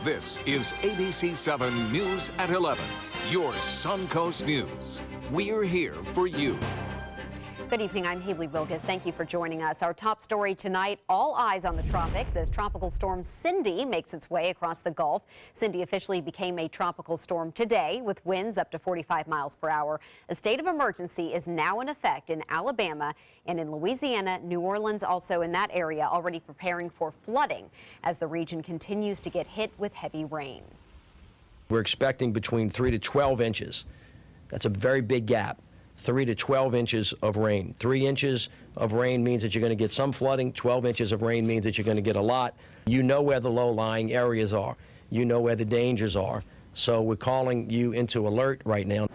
This is ABC7 News at 11, your Suncoast News. We're here for you. Good evening, I'm Haley Wilkes. Thank you for joining us. Our top story tonight, all eyes on the tropics as Tropical Storm Cindy makes its way across the Gulf. Cindy officially became a tropical storm today with winds up to 45 miles per hour. A state of emergency is now in effect in Alabama and in Louisiana. New Orleans also in that area, already preparing for flooding as the region continues to get hit with heavy rain. We're expecting between 3 to 12 inches. That's a very big gap. 3 to 12 inches of rain. 3 inches of rain means that you're going to get some flooding. 12 inches of rain means that you're going to get a lot. You know where the low-lying areas are. You know where the dangers are. So we're calling you into alert right now.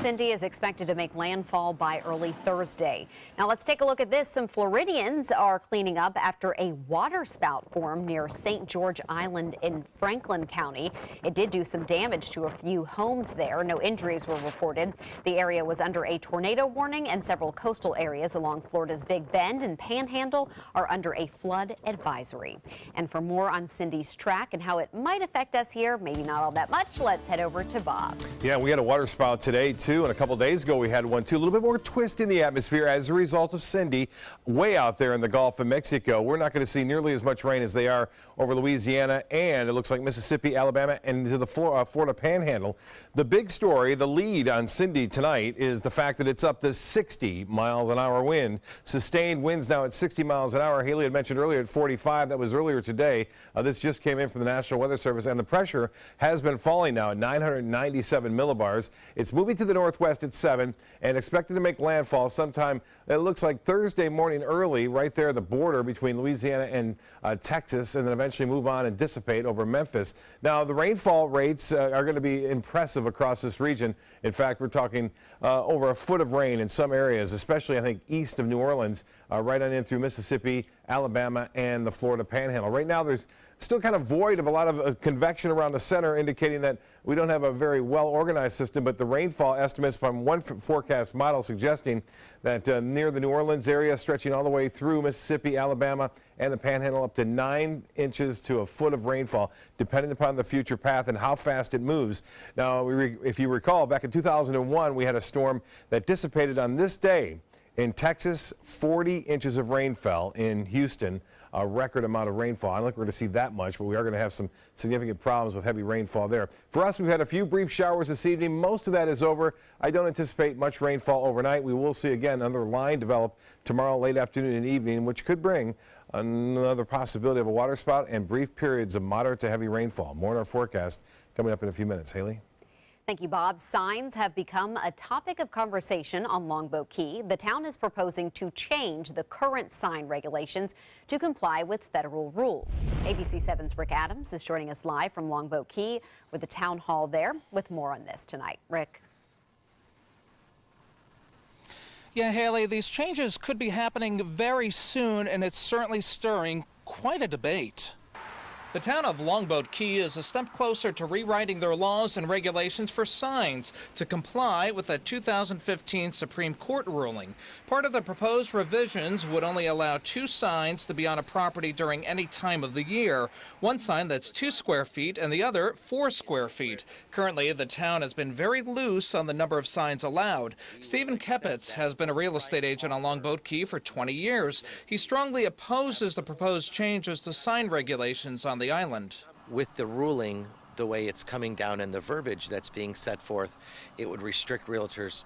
Cindy is expected to make landfall by early Thursday. Now let's take a look at this. Some Floridians are cleaning up after a water spout formed near St. George Island in Franklin County. It did do some damage to a few homes there. No injuries were reported. The area was under a tornado warning, and several coastal areas along Florida's Big Bend and Panhandle are under a flood advisory. And for more on Cindy's track and how it might affect us here, maybe not all that much, let's head over to Bob. Yeah, we had a water spout today too, and a couple days ago we had one too. A little bit more twist in the atmosphere as a result of Cindy way out there in the Gulf of Mexico. We're not going to see nearly as much rain as they are over Louisiana, and it looks like Mississippi, Alabama, and into the Florida Panhandle. The big story, the lead on Cindy tonight, is the fact that it's up to 60 miles an hour wind. Sustained winds now at 60 miles an hour. Haley had mentioned earlier at 45. That was earlier today. This just came in from the National Weather Service, and the pressure has been falling now at 997 millibars. It's moving to the northwest at 7 and expected to make landfall sometime, it looks like Thursday morning early, right there at the border between Louisiana and Texas, and then eventually move on and dissipate over Memphis. Now, the rainfall rates are going to be impressive across this region. In fact, we're talking over a foot of rain in some areas, especially, I think, east of New Orleans, right on in through Mississippi, Alabama, and the Florida Panhandle. Right now, there's still kind of void of a lot of convection around the center, indicating that we don't have a very well-organized system, but the rainfall estimates from one forecast model suggesting that near the New Orleans area, stretching all the way through Mississippi, Alabama, and the Panhandle, up to 9 inches to a foot of rainfall, depending upon the future path and how fast it moves. Now, if you recall, back in 2001, we had a storm that dissipated on this day in Texas. 40 inches of rain fell in Houston, a record amount of rainfall. I don't think we're going to see that much, but we are going to have some significant problems with heavy rainfall there. For us, we've had a few brief showers this evening. Most of that is over. I don't anticipate much rainfall overnight. We will see, again, another line develop tomorrow late afternoon and evening, which could bring another possibility of a water spout and brief periods of moderate to heavy rainfall. More in our forecast coming up in a few minutes. Haley? Thank you, Bob. Signs have become a topic of conversation on Longboat Key. The town is proposing to change the current sign regulations to comply with federal rules. ABC7's Rick Adams is joining us live from Longboat Key with the town hall there with more on this tonight. Rick. Yeah, Haley, these changes could be happening very soon, and it's certainly stirring quite a debate. The town of Longboat Key is a step closer to rewriting their laws and regulations for signs to comply with a 2015 Supreme Court ruling. Part of the proposed revisions would only allow 2 signs to be on a property during any time of the year. One sign that's 2 square feet and the other 4 square feet. Currently, the town has been very loose on the number of signs allowed. Stephen Kepitz has been a real estate agent on Longboat Key for 20 years. He strongly opposes the proposed changes to sign regulations on the island. With the ruling, the way it's coming down and the verbiage that's being set forth, it would restrict realtors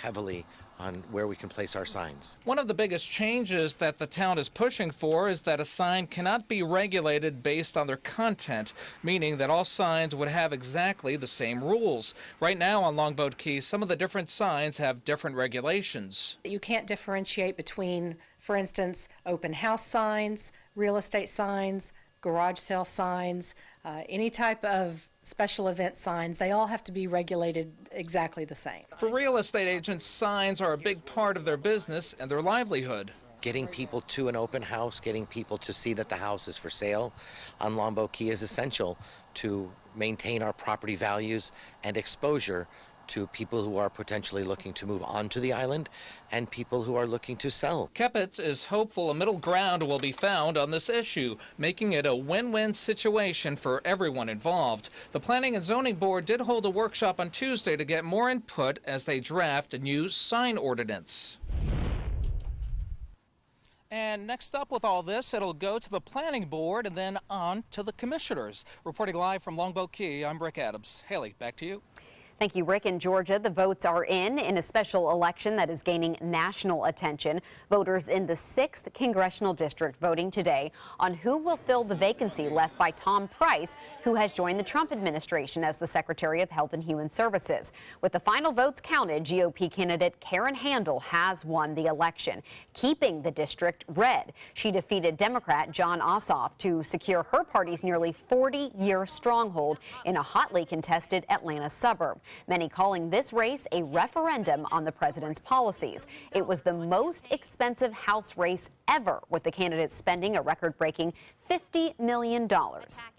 heavily on where we can place our signs. One of the biggest changes that the town is pushing for is that a sign cannot be regulated based on their content, meaning that all signs would have exactly the same rules. Right now on Longboat Key, some of the different signs have different regulations. You can't differentiate between, for instance, open house signs, real estate signs, garage sale signs, any type of special event signs. They all have to be regulated exactly the same. For real estate agents, signs are a big part of their business and their livelihood. Getting people to an open house, getting people to see that the house is for sale on Longboat Key is essential to maintain our property values and exposure to people who are potentially looking to move onto the island and people who are looking to sell. Kepitz is hopeful a middle ground will be found on this issue, making it a win-win situation for everyone involved. The Planning and Zoning Board did hold a workshop on Tuesday to get more input as they draft a new sign ordinance. And next up with all this, it'll go to the Planning Board and then on to the Commissioners. Reporting live from Longboat Key, I'm Rick Adams. Haley, back to you. Thank you, Rick. In Georgia, the votes are in a special election that is gaining national attention. Voters in the 6th Congressional District voting today on who will fill the vacancy left by Tom Price, who has joined the Trump administration as the Secretary of Health and Human Services. With the final votes counted, GOP candidate Karen Handel has won the election, keeping the district red. She defeated Democrat John Ossoff to secure her party's nearly 40-year stronghold in a hotly contested Atlanta suburb. Many calling this race a referendum on the president's policies. It was the most expensive House race ever, with the candidates spending a record-breaking $50 million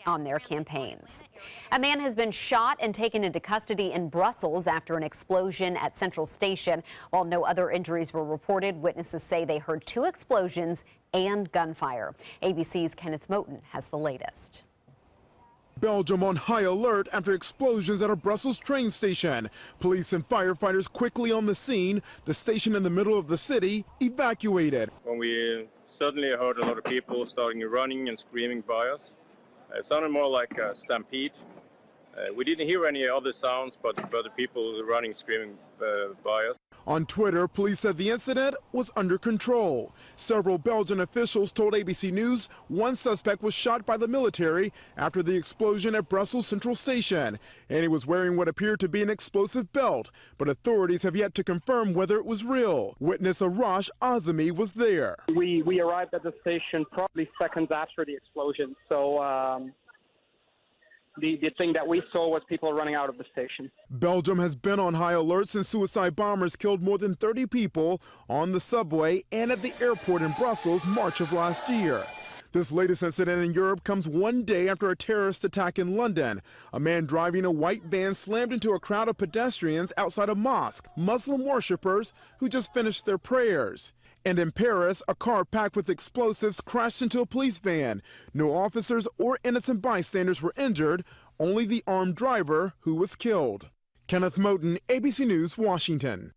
on their campaigns. A man has been shot and taken into custody in Brussels after an explosion at Central Station. While no other injuries were reported, witnesses say they heard 2 explosions and gunfire. ABC's Kenneth Moten has the latest. Belgium on high alert after explosions at a Brussels train station. Police and firefighters quickly on the scene. The station in the middle of the city evacuated. When we suddenly heard a lot of people starting running and screaming by us, it sounded more like a stampede. We didn't hear any other sounds, but the people running, screaming by us. On Twitter, police said the incident was under control. Several Belgian officials told ABC News one suspect was shot by the military after the explosion at Brussels Central Station, and he was wearing what appeared to be an explosive belt, but authorities have yet to confirm whether it was real. Witness Arash Azami was there. We arrived at the station probably seconds after the explosion, so the thing that we saw was people running out of the station. Belgium has been on high alert since suicide bombers killed more than 30 people on the subway and at the airport in Brussels March of last year. This latest incident in Europe comes one day after a terrorist attack in London. A man driving a white van slammed into a crowd of pedestrians outside a mosque, Muslim worshippers who just finished their prayers. And in Paris, a car packed with explosives crashed into a police van. No officers or innocent bystanders were injured, only the armed driver who was killed. Kenneth Moten, ABC News, Washington.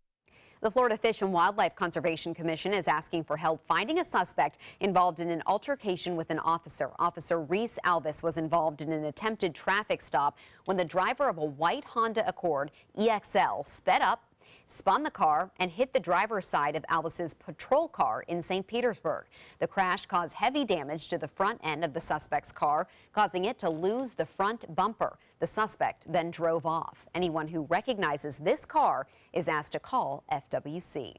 The Florida Fish and Wildlife Conservation Commission is asking for help finding a suspect involved in an altercation with an officer. Officer Reese Alvis was involved in an attempted traffic stop when the driver of a white Honda Accord EXL sped up, spun the car, and hit the driver's side of Alvis's patrol car in St. Petersburg. The crash caused heavy damage to the front end of the suspect's car, causing it to lose the front bumper. The suspect then drove off. Anyone who recognizes this car is asked to call FWC.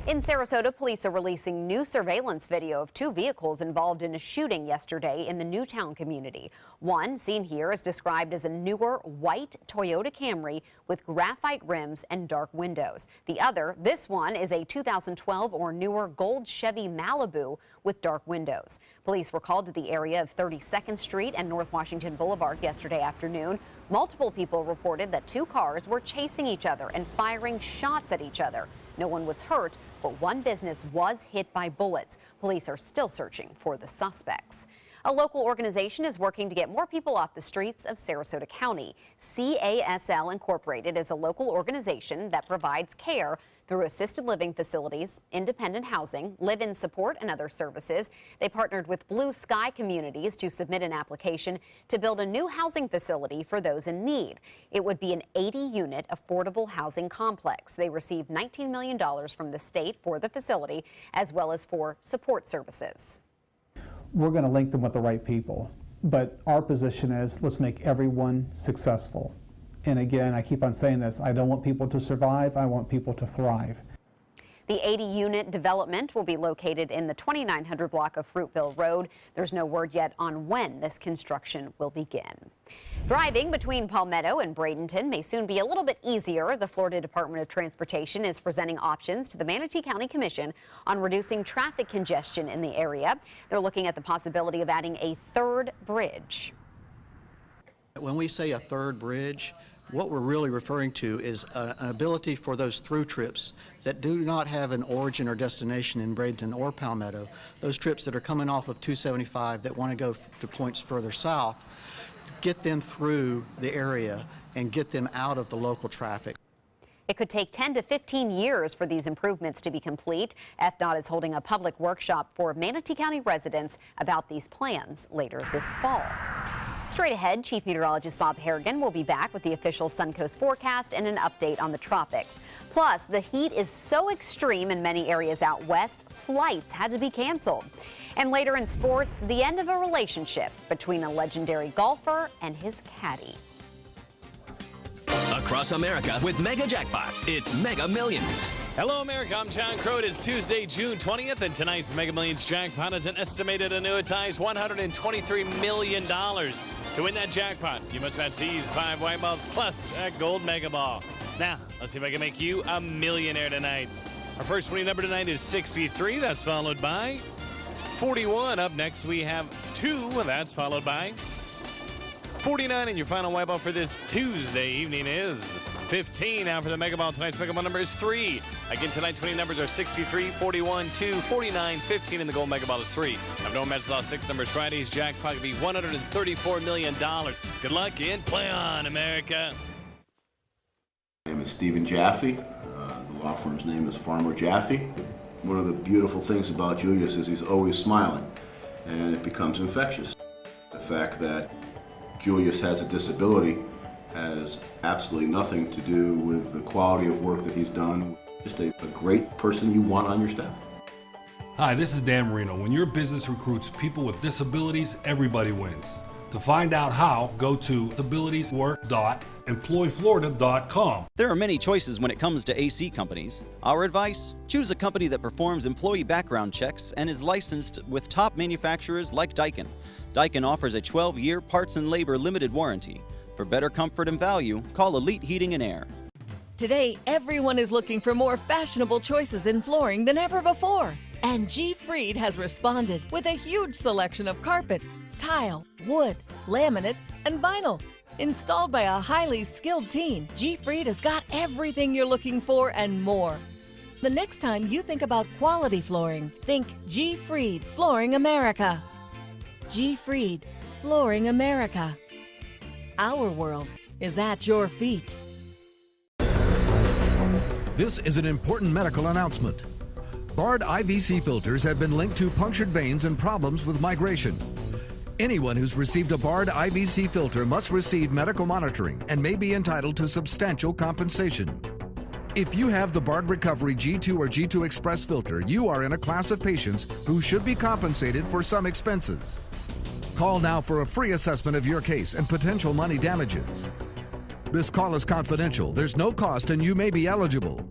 In Sarasota, police are releasing new surveillance video of 2 vehicles involved in a shooting yesterday in the Newtown community. One, seen here, is described as a newer white Toyota Camry with graphite rims and dark windows. The other, this one, is a 2012 or newer gold Chevy Malibu with dark windows. Police were called to the area of 32nd Street and North Washington Boulevard yesterday afternoon. Multiple people reported that 2 cars were chasing each other and firing shots at each other. No one was hurt, but one business was hit by bullets. Police are still searching for the suspects. A local organization is working to get more people off the streets of Sarasota County. CASL Incorporated is a local organization that provides care through assisted living facilities, independent housing, live-in support, and other services. They partnered with Blue Sky Communities to submit an application to build a new housing facility for those in need. It would be an 80-unit affordable housing complex. They received $19 million from the state for the facility, as well as for support services. We're going to link them with the right people, but our position is let's make everyone successful. And again, I keep on saying this, I don't want people to survive, I want people to thrive. The 80-unit development will be located in the 2900 block of Fruitville Road. There's no word yet on when this construction will begin. Driving between Palmetto and Bradenton may soon be a little bit easier. The Florida Department of Transportation is presenting options to the Manatee County Commission on reducing traffic congestion in the area. They're looking at the possibility of adding a third bridge. When we say a third bridge, What we're really referring to is an ability for those through trips that do not have an origin or destination in Bradenton or Palmetto, those trips that are coming off of 275 that want to go to points further south, get them through the area and get them out of the local traffic. It could take 10 to 15 years for these improvements to be complete. FDOT is holding a public workshop for Manatee County residents about these plans later this fall. Straight ahead, Chief Meteorologist Bob Harrigan will be back with the official Suncoast forecast and an update on the tropics. Plus, the heat is so extreme in many areas out west, flights had to be canceled. And later in sports, the end of a relationship between a legendary golfer and his caddy. Across America with Mega Jackpots, it's Mega Millions. Hello, America. I'm John Crow. It is Tuesday, June 20th, and tonight's Mega Millions jackpot is an estimated annuitized $123 million. To win that jackpot, you must match these 5 white balls plus a gold mega ball. Now, let's see if I can make you a millionaire tonight. Our first winning number tonight is 63. That's followed by 41. Up next, we have 2. That's followed by 49. And your final white ball for this Tuesday evening is 15. Now for the mega ball, tonight's mega ball number is 3. Again, tonight's winning numbers are 63, 41, 2, 49, 15, and the gold mega ball is 3. I've no match lost 6 numbers. Friday's jackpot could be $134 million. Good luck and play on, America. My name is Stephen Jaffe. The law firm's name is Farmer Jaffe. One of the beautiful things about Julius is he's always smiling, and it becomes infectious. The fact that Julius has a disability has absolutely nothing to do with the quality of work that he's done. Just a great person you want on your staff. Hi, this is Dan Marino. When your business recruits people with disabilities, everybody wins. To find out how, go to disabilitieswork.employflorida.com. There are many choices when it comes to AC companies. Our advice? Choose a company that performs employee background checks and is licensed with top manufacturers like Daikin. Daikin offers a 12-year parts and labor limited warranty. For better comfort and value, call Elite Heating and Air. Today, everyone is looking for more fashionable choices in flooring than ever before. And G. Fried has responded with a huge selection of carpets, tile, wood, laminate, and vinyl. Installed by a highly skilled team, G. Fried has got everything you're looking for and more. The next time you think about quality flooring, think G. Fried Flooring America. G. Fried Flooring America. Our world is at your feet. This is an important medical announcement. Bard IVC filters have been linked to punctured veins and problems with migration. Anyone who's received a Bard IVC filter must receive medical monitoring and may be entitled to substantial compensation. If you have the Bard Recovery G2 or G2 Express filter, you are in a class of patients who should be compensated for some expenses. Call now for a free assessment of your case and potential money damages. This call is confidential. There's no cost and you may be eligible.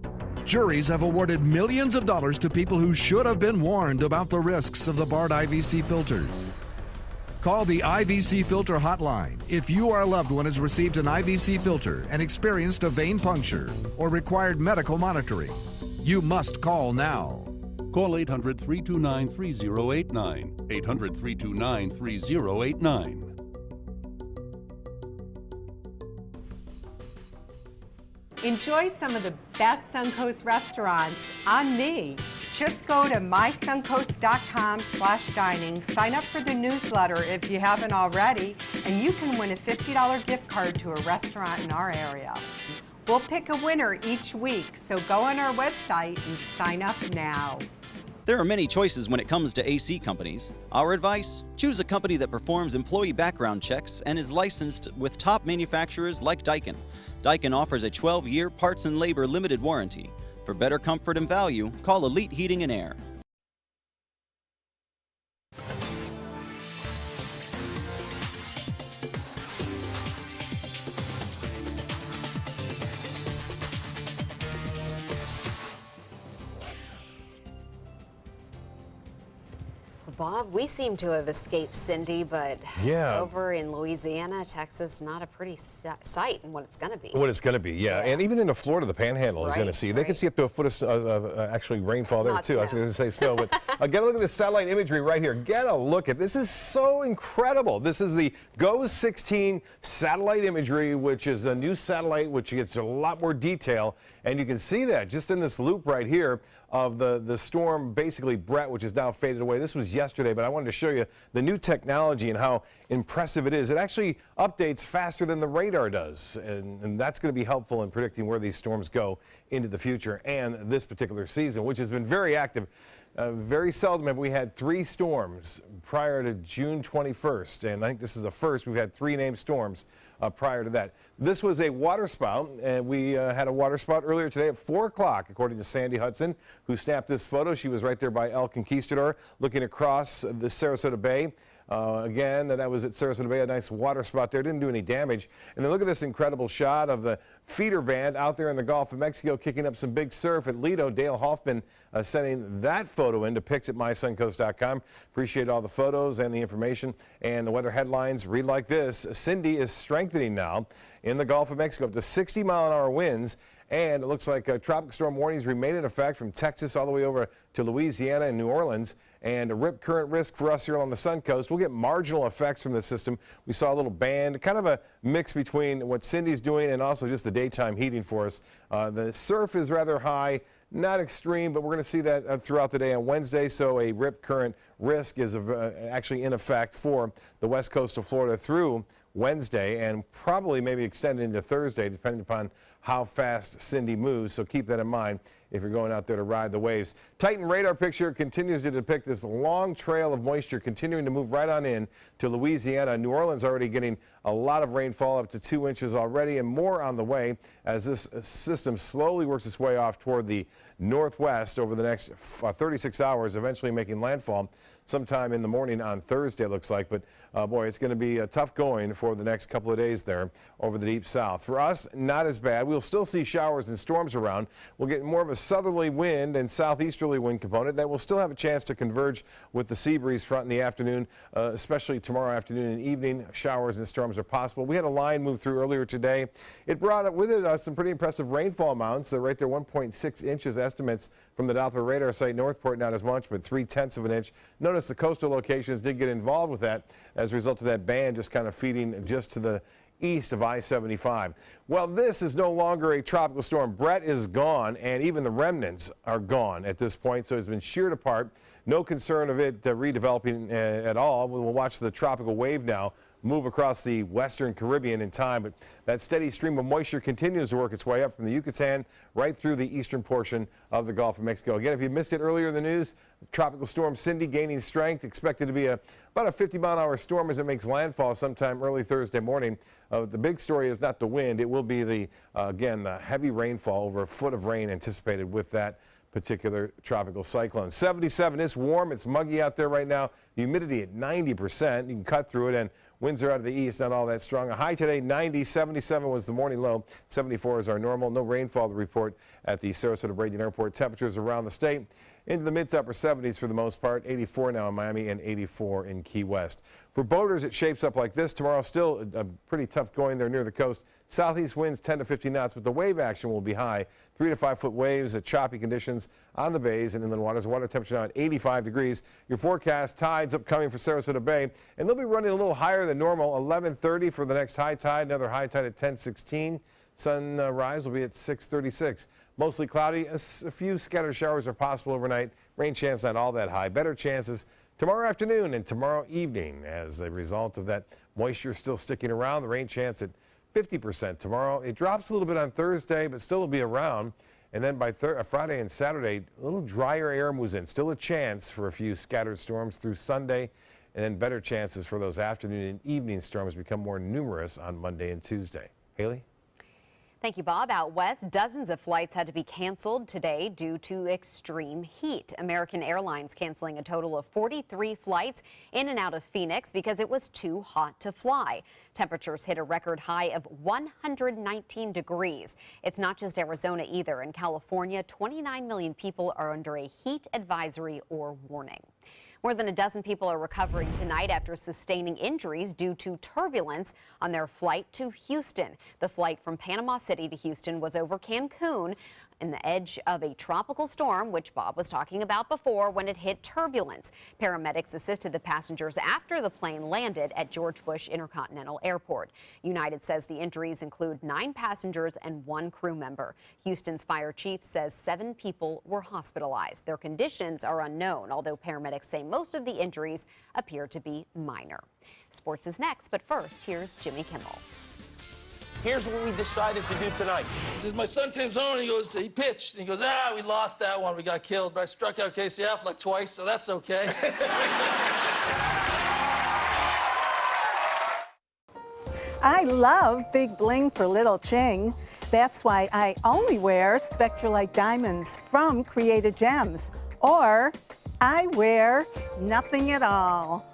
Juries have awarded millions of dollars to people who should have been warned about the risks of the Bard IVC filters. Call the IVC Filter Hotline if you or a loved one has received an IVC filter and experienced a vein puncture or required medical monitoring. You must call now. Call 800-329-3089. 800-329-3089. Enjoy some of the best Suncoast restaurants on me. Just go to mysuncoast.com/dining, sign up for the newsletter if you haven't already, and you can win a $50 gift card to a restaurant in our area. We'll pick a winner each week, so go on our website and sign up now. There are many choices when it comes to AC companies. Our advice? Choose a company that performs employee background checks and is licensed with top manufacturers like Daikin. Daikin offers a 12-year parts and labor limited warranty. For better comfort and value, call Elite Heating and Air. Bob, we seem to have escaped Cindy, but over in Louisiana, Texas, not a pretty sight in what it's going to be. What it's going to be, yeah. And even into Florida, the Panhandle is going to see. They could see up to a foot of actually rainfall there, too. I was going to say snow, but get a look at this satellite imagery right here. Get a look at this. Is so incredible. This is the GOES-16 satellite imagery, which is a new satellite which gets a lot more detail. And you can see that just in this loop right here of the storm, basically Brett, which is now faded away. This was yesterday, but I wanted to show you the new technology and how impressive it is. It actually updates faster than the radar does, and that's going to be helpful in predicting where these storms go into the future and this particular season, which has been very active. Very seldom have we had 3 storms prior to June 21st, and I think this is the first. We've had 3 named storms prior to that. This was a waterspout, and we had a waterspout earlier today at 4 o'clock, according to Sandy Hudson, who snapped this photo. She was right there by El Conquistador, looking across the Sarasota Bay. Again, that was at Sarasota Bay, a nice water spot there. Didn't do any damage. And then look at this incredible shot of the feeder band out there in the Gulf of Mexico kicking up some big surf at Lido. Dale Hoffman sending that photo in to pics at mysuncoast.com. Appreciate all the photos and the information. And the weather headlines read like this. Cindy is strengthening now in the Gulf of Mexico up to 60-mile-an-hour winds. And it looks like tropical storm warnings remain in effect from Texas all the way over to Louisiana and New Orleans. And a rip current risk for us here on the Sun Coast. We'll get marginal effects from the system. We saw a little band, kind of a mix between what Cindy's doing and also just the daytime heating for us. The surf is rather high, not extreme, but we're going to see that throughout the day on Wednesday. So a rip current risk is actually in effect for the west coast of Florida through Wednesday and probably maybe extended into Thursday, depending upon how fast Cindy moves. So keep that in mind if you're going out there to ride the waves. Titan radar picture continues to depict this long trail of moisture continuing to move right on in to Louisiana. New Orleans already getting a lot of rainfall, up to 2 inches already, and more on the way as this system slowly works its way off toward the northwest over the next 36 hours, eventually making landfall sometime in the morning on Thursday, it looks like. But boy, it's going to be tough going for the next couple of days there over the deep south. For us, not as bad. We'll still see showers and storms around. We'll get more of a southerly wind and southeasterly wind component that will still have a chance to converge with the sea breeze front in the afternoon, especially tomorrow afternoon and evening. Showers and storms are possible. We had a line move through earlier today. It brought up with it some pretty impressive rainfall amounts. Right there, 1.6 inches estimates from the Doppler radar site. Northport, not as much, but 0.3 of an inch. Notice the coastal locations did get involved with that as a result of that band just kind of feeding just to the east of I-75. Well, this is no longer a tropical storm. Brett is gone, and even the remnants are gone at this point, so it's been sheared apart. No concern of it redeveloping at all. We'll watch the tropical wave now move across the western Caribbean in time, but that steady stream of moisture continues to work its way up from the Yucatan right through the eastern portion of the Gulf of Mexico. Again, if you missed it earlier in the news, Tropical Storm Cindy gaining strength, expected to be about a 50-mile-an-hour storm as it makes landfall sometime early Thursday morning. The big story is not the wind. It will be again, the heavy rainfall, over a foot of rain anticipated with that particular tropical cyclone. 77 is warm. It's muggy out there right now. Humidity at 90%. You can cut through it, and winds are out of the east, not all that strong. A high today, 90. 77 was the morning low. 74 is our normal. No rainfall to report at the Sarasota Bradenton Airport. Temperatures around the state into the mid to upper 70s for the most part. 84 now in Miami and 84 in Key West. For boaters, it shapes up like this. Tomorrow still a pretty tough going there near the coast. Southeast winds 10 to 15 knots, but the wave action will be high. 3 to 5 foot waves, choppy conditions on the bays and inland waters. Water temperature now at 85 degrees. Your forecast, tides upcoming for Sarasota Bay, and they'll be running a little higher than normal. 11:30 for the next high tide. Another high tide at 10:16. Sunrise will be at 6:36. Mostly cloudy. A few scattered showers are possible overnight. Rain chance not all that high. Better chances tomorrow afternoon and tomorrow evening as a result of that moisture still sticking around. The rain chance at 50% tomorrow. It drops a little bit on Thursday, but still will be around. And then by Friday and Saturday, a little drier air moves in. Still a chance for a few scattered storms through Sunday, and then better chances for those afternoon and evening storms become more numerous on Monday and Tuesday. Haley? Thank you, Bob. Out west, dozens of flights had to be canceled today due to extreme heat. American Airlines canceling a total of 43 flights in and out of Phoenix because it was too hot to fly. Temperatures hit a record high of 119 degrees. It's not just Arizona either. In California, 29 million people are under a heat advisory or warning. More than a dozen people are recovering tonight after sustaining injuries due to turbulence on their flight to Houston. The flight from Panama City to Houston was over Cancun in the edge of a tropical storm, which Bob was talking about before, when it hit turbulence. Paramedics assisted the passengers after the plane landed at George Bush Intercontinental Airport. United says the injuries include 9 passengers and 1 crew member. Houston's fire chief says 7 people were hospitalized. Their conditions are unknown, although paramedics say most of the injuries appear to be minor. Sports is next, but first, here's Jimmy Kimmel. Here's what we decided to do tonight. He says, my son comes home and he pitched. And he goes, we lost that one. We got killed. But I struck out Casey Affleck twice, so that's okay. I love big bling for little ching. That's why I only wear Spectralite diamonds from Created Gems. Or I wear nothing at all.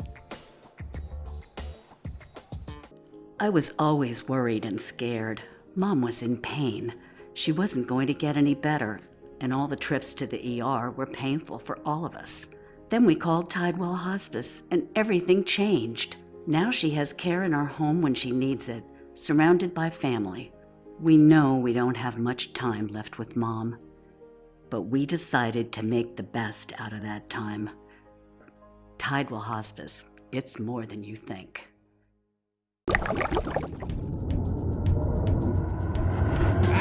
I was always worried and scared. Mom was in pain. She wasn't going to get any better, and all the trips to the ER were painful for all of us. Then we called Tidewell Hospice, and everything changed. Now she has care in our home when she needs it, surrounded by family. We know we don't have much time left with Mom, but we decided to make the best out of that time. Tidewell Hospice, it's more than you think. I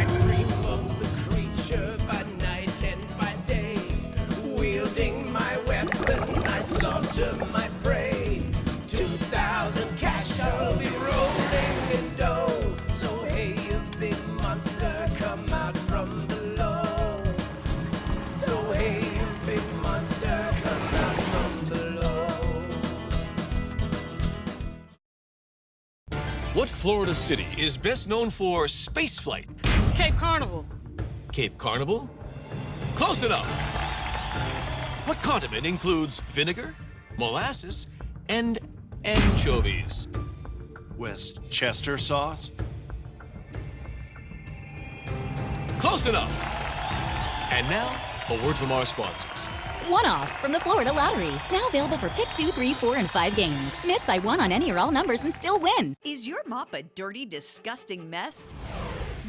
dream of the creature by night and by day. Wielding my weapon, I slaughter my prey. 2,000 cash, I'll be rolling in dough. So hey, you big monster, come out from below. So hey, you big monster, come out from below. What Florida city is best known for spaceflight? Cape Carnival. Cape Carnival? Close enough. What condiment includes vinegar, molasses, and anchovies? Westchester sauce? Close enough. And now, a word from our sponsors. One-off from the Florida Lottery. Now available for pick 2, 3, 4, and 5 games. Miss by 1 on any or all numbers and still win. Is your mop a dirty, disgusting mess?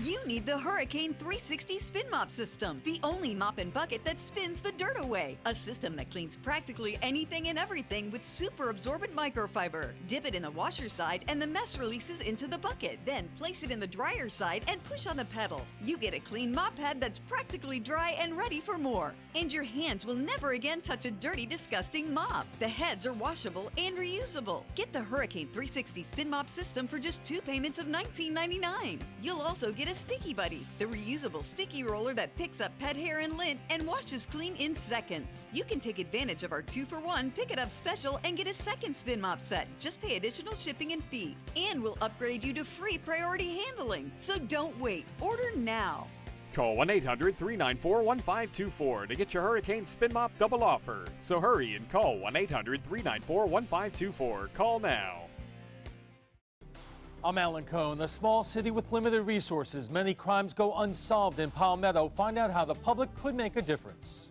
You need the Hurricane 360 Spin Mop System, the only mop and bucket that spins the dirt away. A system that cleans practically anything and everything with super absorbent microfiber. Dip it in the washer side and the mess releases into the bucket. Then place it in the dryer side and push on the pedal. You get a clean mop pad that's practically dry and ready for more. And your hands will never again touch a dirty, disgusting mop. The heads are washable and reusable. Get the Hurricane 360 Spin Mop System for just 2 payments of $19.99. You'll also get a Sticky Buddy, the reusable sticky roller that picks up pet hair and lint and washes clean in seconds. You can take advantage of our 2-for-1 Pick It Up special and get a second spin mop set. Just pay additional shipping and fee. And we'll upgrade you to free priority handling. So don't wait. Order now. Call 1-800-394-1524 to get your Hurricane Spin Mop double offer. So hurry and call 1-800-394-1524. Call now. I'm Alan Cohn. A small city with limited resources. Many crimes go unsolved in Palmetto. Find out how the public could make a difference.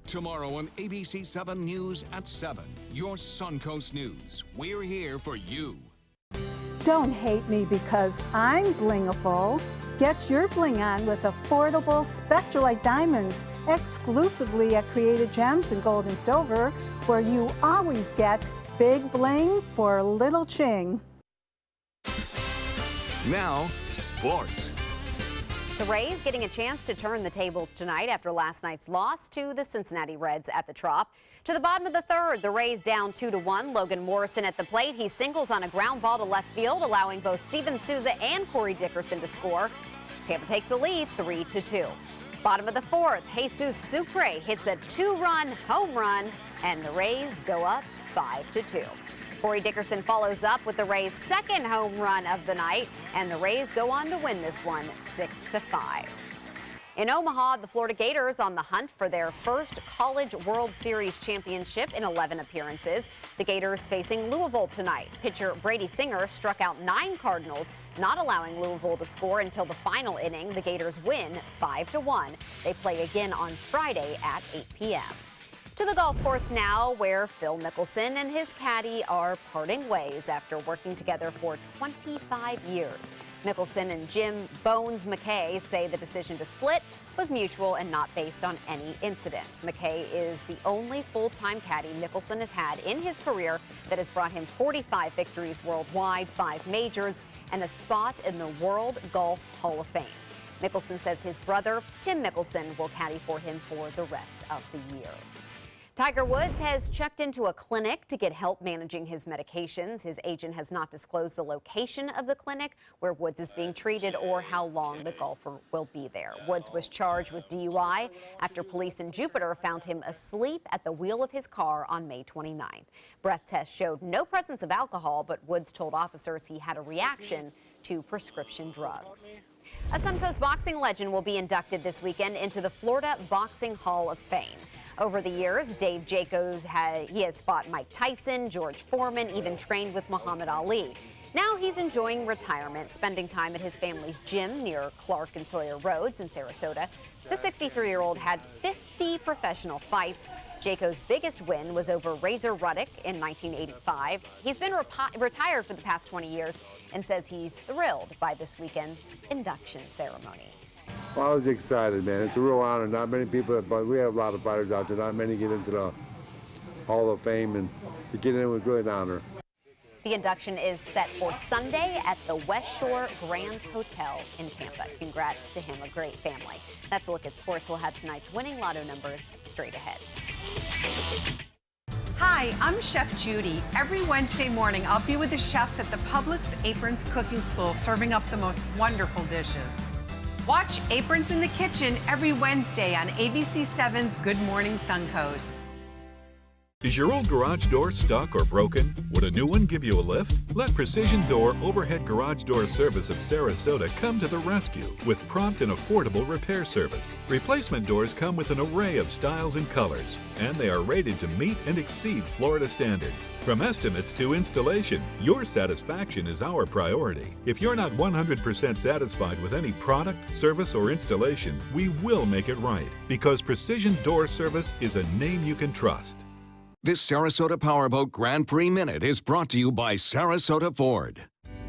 Tomorrow on ABC7 News at 7, your Suncoast News. We're here for you. Don't hate me because I'm blingable. Get your bling on with affordable Spectralite diamonds exclusively at Created Gems in Gold and Silver, where you always get big bling for little ching. Now, sports. The Rays getting a chance to turn the tables tonight after last night's loss to the Cincinnati Reds at the Trop. To the bottom of the third, the Rays down 2-1. Logan Morrison at the plate. He singles on a ground ball to left field, allowing both Steven Souza and Corey Dickerson to score. Tampa takes the lead 3-2. Bottom of the fourth, Jesus Sucre hits a 2-run home run, and the Rays go up 5-2. Corey Dickerson follows up with the Rays' second home run of the night, and the Rays go on to win this one 6-5. In Omaha, the Florida Gators on the hunt for their first College World Series championship in 11 appearances. The Gators facing Louisville tonight. Pitcher Brady Singer struck out 9 Cardinals, not allowing Louisville to score until the final inning. The Gators win 5-1. They play again on Friday at 8 p.m. To the golf course now, where Phil Mickelson and his caddy are parting ways after working together for 25 years. Mickelson and Jim Bones McKay say the decision to split was mutual and not based on any incident. McKay is the only full-time caddy Mickelson has had in his career that has brought him 45 victories worldwide, 5 majors, and a spot in the World Golf Hall of Fame. Mickelson says his brother, Tim Mickelson, will caddy for him for the rest of the year. Tiger Woods has checked into a clinic to get help managing his medications. His agent has not disclosed the location of the clinic where Woods is being treated or how long the golfer will be there. Woods was charged with DUI after police in Jupiter found him asleep at the wheel of his car on May 29th. Breath tests showed no presence of alcohol, but Woods told officers he had a reaction to prescription drugs. A Suncoast boxing legend will be inducted this weekend into the Florida Boxing Hall of Fame. Over the years, Dave Jacobs has fought Mike Tyson, George Foreman, even trained with Muhammad Ali. Now he's enjoying retirement, spending time at his family's gym near Clark and Sawyer Roads in Sarasota. The 63-year-old had 50 professional fights. Jacobs' biggest win was over Razor Ruddock in 1985. He's been retired for the past 20 years and says he's thrilled by this weekend's induction ceremony. Well, I was excited, man. It's a real honor. Not many people, but we have a lot of fighters out there. Not many get into the Hall of Fame, and to get in was really an honor. The induction is set for Sunday at the West Shore Grand Hotel in Tampa. Congrats to him, a great family. That's a look at sports. We'll have tonight's winning lotto numbers straight ahead. Hi, I'm Chef Judy. Every Wednesday morning, I'll be with the chefs at the Publix Aprons Cooking School serving up the most wonderful dishes. Watch Aprons in the Kitchen every Wednesday on ABC7's Good Morning Suncoast. Is your old garage door stuck or broken? Would a new one give you a lift? Let Precision Door Overhead Garage Door Service of Sarasota come to the rescue with prompt and affordable repair service. Replacement doors come with an array of styles and colors, and they are rated to meet and exceed Florida standards. From estimates to installation, your satisfaction is our priority. If you're not 100% satisfied with any product, service, or installation, we will make it right, because Precision Door Service is a name you can trust. This Sarasota Powerboat Grand Prix Minute is brought to you by Sarasota Ford.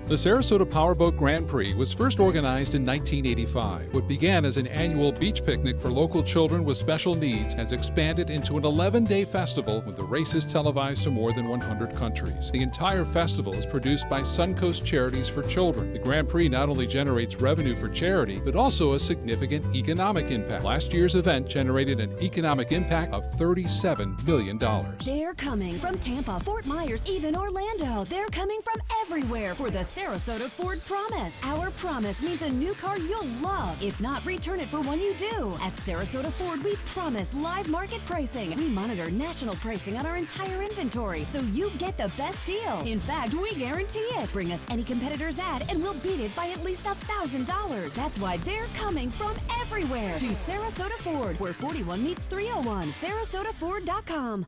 The Sarasota Powerboat Grand Prix was first organized in 1985. What began as an annual beach picnic for local children with special needs has expanded into an 11-day festival with the races televised to more than 100 countries. The entire festival is produced by Suncoast Charities for Children. The Grand Prix not only generates revenue for charity, but also a significant economic impact. Last year's event generated an economic impact of $37 million. They're coming from Tampa, Fort Myers, even Orlando. They're coming from everywhere for the Sarasota Ford Promise. Our promise means a new car you'll love. If not, return it for one you do. At Sarasota Ford, we promise live market pricing. We monitor national pricing on our entire inventory, so you get the best deal. In fact, we guarantee it. Bring us any competitor's ad, and we'll beat it by at least $1,000. That's why they're coming from everywhere to Sarasota Ford, where 41 meets 301. SarasotaFord.com.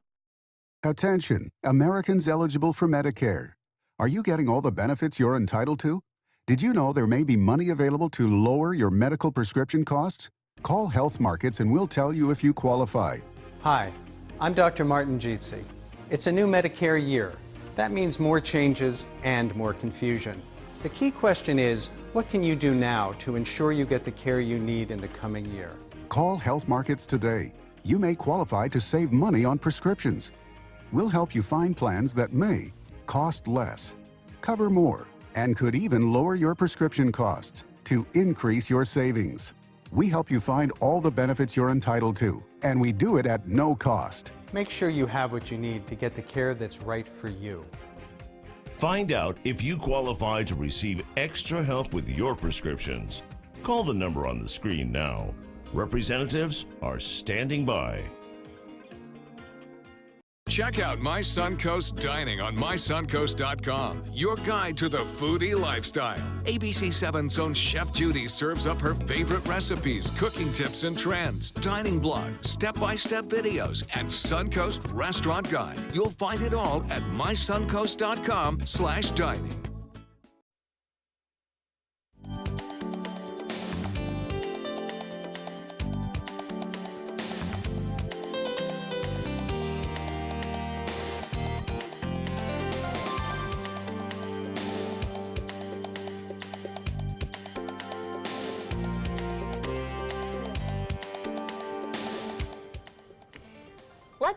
Attention, Americans eligible for Medicare. Are you getting all the benefits you're entitled to? Did you know there may be money available to lower your medical prescription costs? Call Health Markets and we'll tell you if you qualify. Hi, I'm Dr. Martin Jeetsi. It's a new Medicare year. That means more changes and more confusion. The key question is, what can you do now to ensure you get the care you need in the coming year? Call Health Markets today. You may qualify to save money on prescriptions. We'll help you find plans that may cost less, cover more, and could even lower your prescription costs to increase your savings. We help you find all the benefits you're entitled to, and we do it at no cost. Make sure you have what you need to get the care that's right for you. Find out if you qualify to receive extra help with your prescriptions. Call the number on the screen now. Representatives are standing by. Check out My Suncoast Dining on mysuncoast.com, your guide to the foodie lifestyle. ABC7's own Chef Judy serves up her favorite recipes, cooking tips and trends, dining blogs, step-by-step videos, and Suncoast Restaurant Guide. You'll find it all at mysuncoast.com/dining.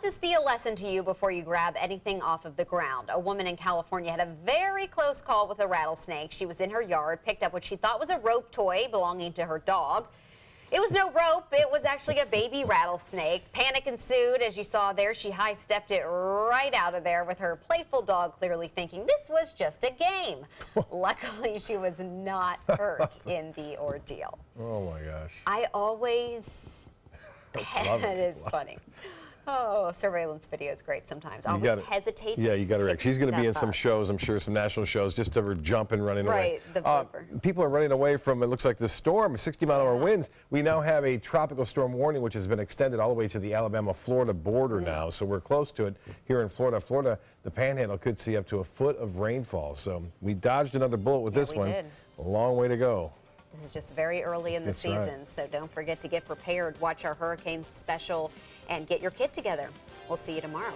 Let this be a lesson to you before you grab anything off of the ground. A woman in California had a very close call with a rattlesnake. She was in her yard, picked up what she thought was a rope toy belonging to her dog. It was no rope, it was actually a baby rattlesnake. Panic ensued. As you saw there, she high-stepped it right out of there with her playful dog clearly thinking this was just a game. Luckily, she was not hurt in the ordeal. Oh my gosh. I always... That is funny. Oh, surveillance video is great sometimes. I always hesitate to you got to react. She's going to be in some up. shows, I'm sure, some national shows, just of her jumping, running away. Right, the blooper. People are running away from, it looks like, the storm, 60-mile-an-hour winds. We now have a tropical storm warning, which has been extended all the way to the Alabama-Florida border now, so we're close to it here in Florida. Florida, the Panhandle could see up to a foot of rainfall, so we dodged another bullet with this one. Did. A long way to go. This is just very early in the season, so don't forget to get prepared. Watch our hurricane special and get your kit together. We'll see you tomorrow.